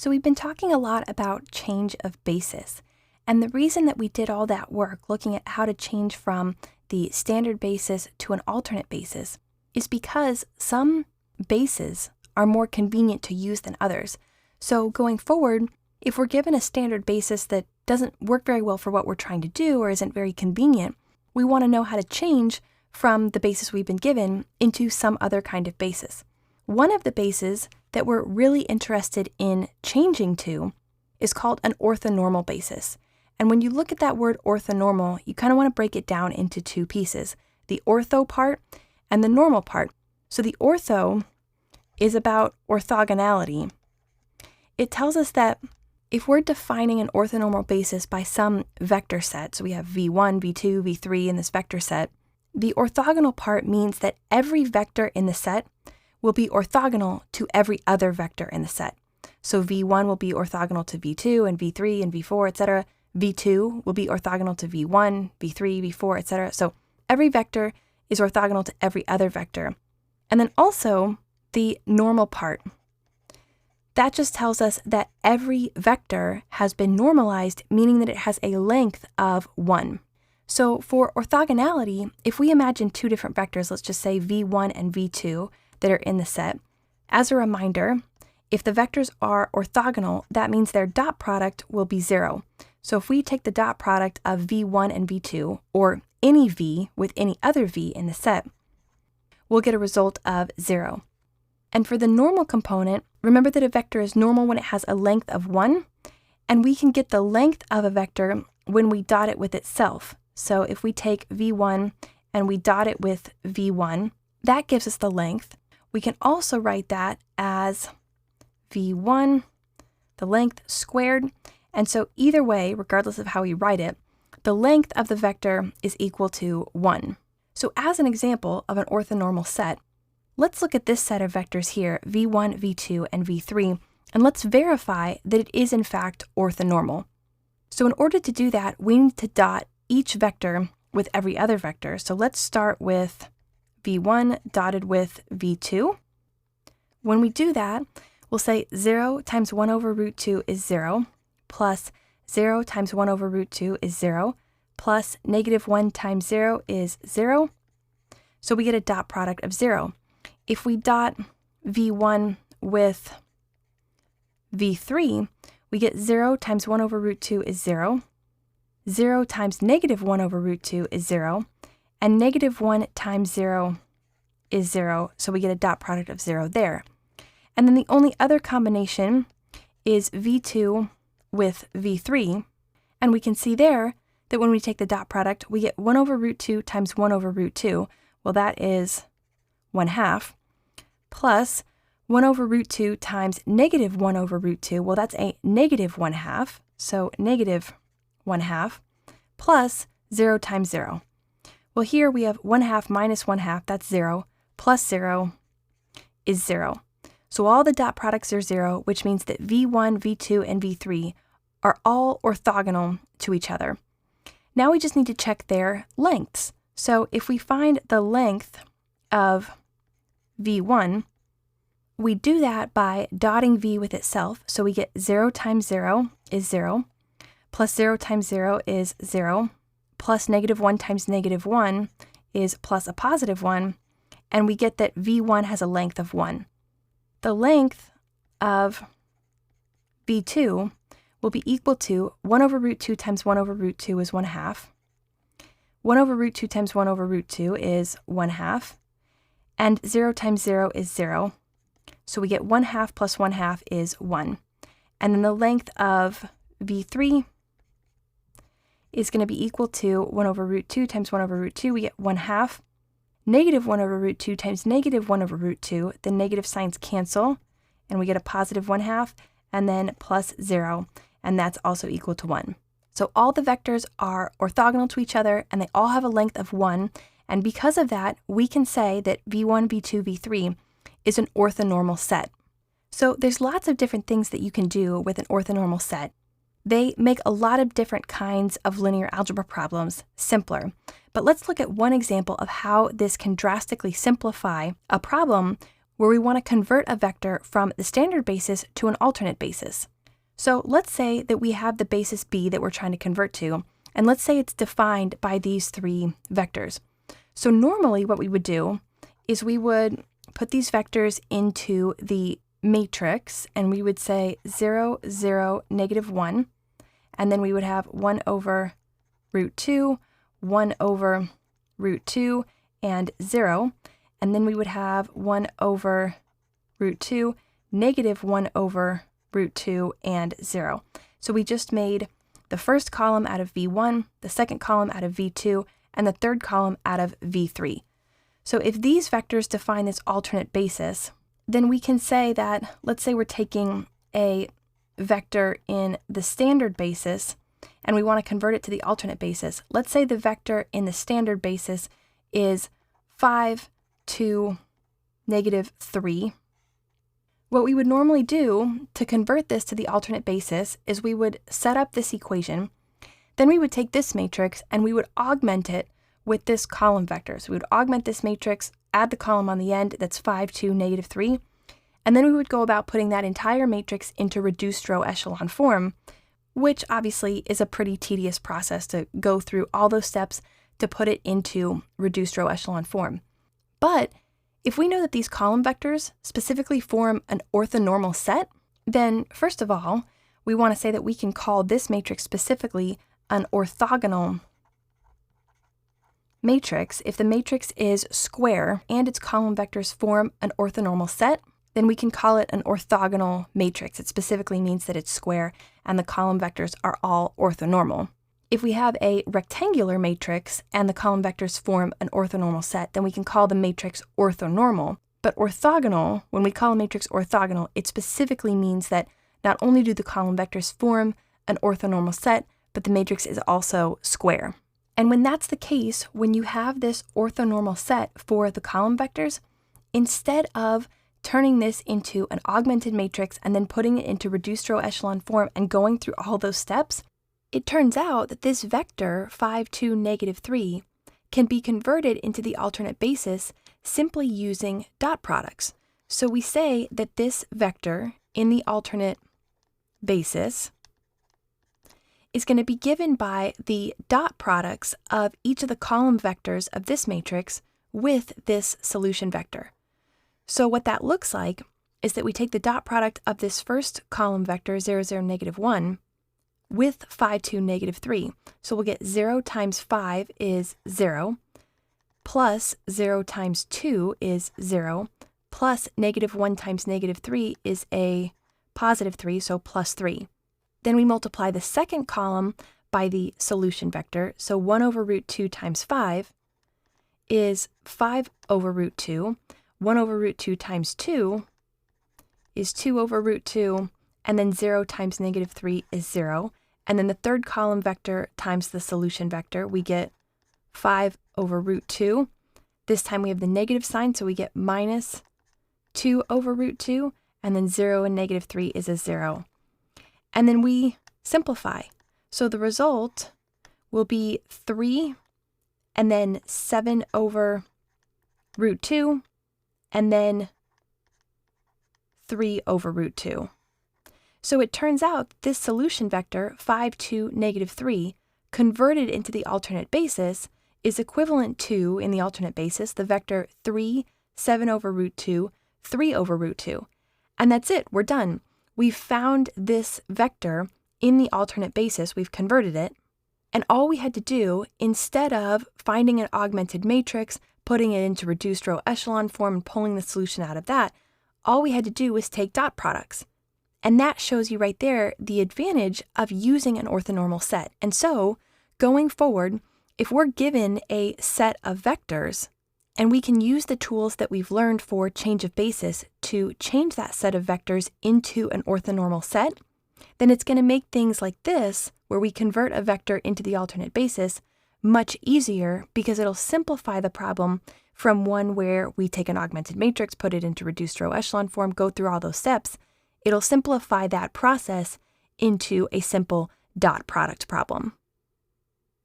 So we've been talking a lot about change of basis. And the reason that we did all that work looking at how to change from the standard basis to an alternate basis is because some bases are more convenient to use than others. So going forward, if we're given a standard basis that doesn't work very well for what we're trying to do or isn't very convenient, we want to know how to change from the basis we've been given into some other kind of basis. One of the bases that we're really interested in changing to is called an orthonormal basis. And when you look at that word orthonormal, you kind of want to break it down into two pieces, the ortho part and the normal part. So the ortho is about orthogonality. It tells us that if we're defining an orthonormal basis by some vector set, so we have v1, v2, v3 in this vector set, the orthogonal part means that every vector in the set will be orthogonal to every other vector in the set. So v1 will be orthogonal to v2 and v3 and v4, etc. v2 will be orthogonal to v1, v3, v4, etc. So every vector is orthogonal to every other vector. And then also the normal part. That just tells us that every vector has been normalized, meaning that it has a length of 1. So for orthogonality, if we imagine two different vectors, let's just say v1 and v2 that are in the set, as a reminder, if the vectors are orthogonal, that means their dot product will be 0. So if we take the dot product of v1 and v2, or any v with any other v in the set, we'll get a result of 0. And for the normal component, remember that a vector is normal when it has a length of 1, and we can get the length of a vector when we dot it with itself. So if we take v1 and we dot it with v1, that gives us the length. We can also write that as v1, the length squared. And so either way, regardless of how we write it, the length of the vector is equal to 1. So as an example of an orthonormal set, let's look at this set of vectors here, v1, v2, and v3, and let's verify that it is in fact orthonormal. So in order to do that, we need to dot each vector with every other vector. So let's start with v1 dotted with v2. When we do that, we'll say 0 times 1 over root 2 is 0, plus 0 times 1 over root 2 is 0, plus negative 1 times 0 is 0. So we get a dot product of 0. If we dot v1 with v3, we get 0 times 1 over root 2 is 0. 0 times negative 1 over root 2 is 0. And negative 1 times 0 is 0. So we get a dot product of 0 there. And then the only other combination is v2 with v3. And we can see there that when we take the dot product, we get 1 over root 2 times 1 over root 2. Well, that is 1/2, plus 1 over root 2 times negative 1 over root 2. Well, that's a negative 1/2, so negative 1/2, plus 0 times 0. Well, here we have 1/2 minus 1/2, that's 0, plus 0 is 0. So all the dot products are 0, which means that v1, v2, and v3 are all orthogonal to each other. Now we just need to check their lengths. So if we find the length of v1, we do that by dotting v with itself. So we get 0 times 0 is 0, plus 0 times 0 is 0, plus negative 1 times negative 1 is plus a positive 1, and we get that v1 has a length of 1. The length of v2 will be equal to 1 over root 2 times 1 over root 2 is 1/2. 1 over root 2 times 1 over root 2 is 1/2. And 0 times 0 is 0. So we get 1/2 plus 1/2 is 1. And then the length of v3 is going to be equal to 1 over root 2 times 1 over root 2. We get 1/2. Negative 1 over root 2 times negative 1 over root 2. The negative signs cancel, and we get a positive 1/2, and then plus 0, and that's also equal to 1. So all the vectors are orthogonal to each other, and they all have a length of 1, and because of that, we can say that v1, v2, v3 is an orthonormal set. So there's lots of different things that you can do with an orthonormal set. They make a lot of different kinds of linear algebra problems simpler. But let's look at one example of how this can drastically simplify a problem where we want to convert a vector from the standard basis to an alternate basis. So let's say that we have the basis B that we're trying to convert to, and let's say it's defined by these three vectors. So normally what we would do is we would put these vectors into the matrix, and we would say 0, 0, negative 1, and then we would have 1 over root 2, 1 over root 2, and 0, and then we would have 1 over root 2, negative 1 over root 2, and 0. So we just made the first column out of V1, the second column out of V2, and the third column out of V3. So if these vectors define this alternate basis, then we can say that, let's say we're taking a vector in the standard basis and we want to convert it to the alternate basis. Let's say the vector in the standard basis is 5, 2, negative 3. What we would normally do to convert this to the alternate basis is we would set up this equation, then we would take this matrix and we would augment it with this column vector. So we would augment this matrix, add the column on the end that's 5, 2, negative 3, and then we would go about putting that entire matrix into reduced row echelon form, which obviously is a pretty tedious process to go through all those steps to put it into reduced row echelon form. But if we know that these column vectors specifically form an orthonormal set, then first of all, we want to say that we can call this matrix specifically an orthogonal matrix. If the matrix is square and its column vectors form an orthonormal set, then we can call it an orthogonal matrix. It specifically means that it's square and the column vectors are all orthonormal. If we have a rectangular matrix and the column vectors form an orthonormal set, then we can call the matrix orthonormal. But orthogonal, when we call a matrix orthogonal, it specifically means that not only do the column vectors form an orthonormal set, but the matrix is also square. And when that's the case, when you have this orthonormal set for the column vectors, instead of turning this into an augmented matrix and then putting it into reduced row echelon form and going through all those steps, it turns out that this vector 5, 2, negative 3 can be converted into the alternate basis simply using dot products. So we say that this vector in the alternate basis is going to be given by the dot products of each of the column vectors of this matrix with this solution vector. So what that looks like is that we take the dot product of this first column vector 0, 0, negative 1 with 5, 2, negative 3. So we'll get 0 times 5 is 0, plus 0 times 2 is 0, plus negative 1 times negative 3 is a positive 3, so plus 3. Then we multiply the second column by the solution vector, so 1 over root 2 times 5 is 5 over root 2. 1 over root 2 times 2 is 2 over root 2, and then 0 times negative 3 is 0. And then the third column vector times the solution vector, we get 5 over root 2. This time we have the negative sign, so we get minus 2 over root 2, and then 0 and negative 3 is a 0. And then we simplify. So the result will be 3, and then 7 over root 2, and then 3 over root 2. So it turns out this solution vector, 5, 2, negative 3, converted into the alternate basis, is equivalent to, in the alternate basis, the vector 3, 7 over root 2, 3 over root 2. And that's it, we're done. We've found this vector in the alternate basis, we've converted it, and all we had to do, instead of finding an augmented matrix, putting it into reduced row echelon form and pulling the solution out of that, all we had to do was take dot products. And that shows you right there the advantage of using an orthonormal set. And so, going forward, if we're given a set of vectors, and we can use the tools that we've learned for change of basis to change that set of vectors into an orthonormal set, then it's going to make things like this, where we convert a vector into the alternate basis, much easier because it'll simplify the problem from one where we take an augmented matrix, put it into reduced row echelon form, go through all those steps. It'll simplify that process into a simple dot product problem.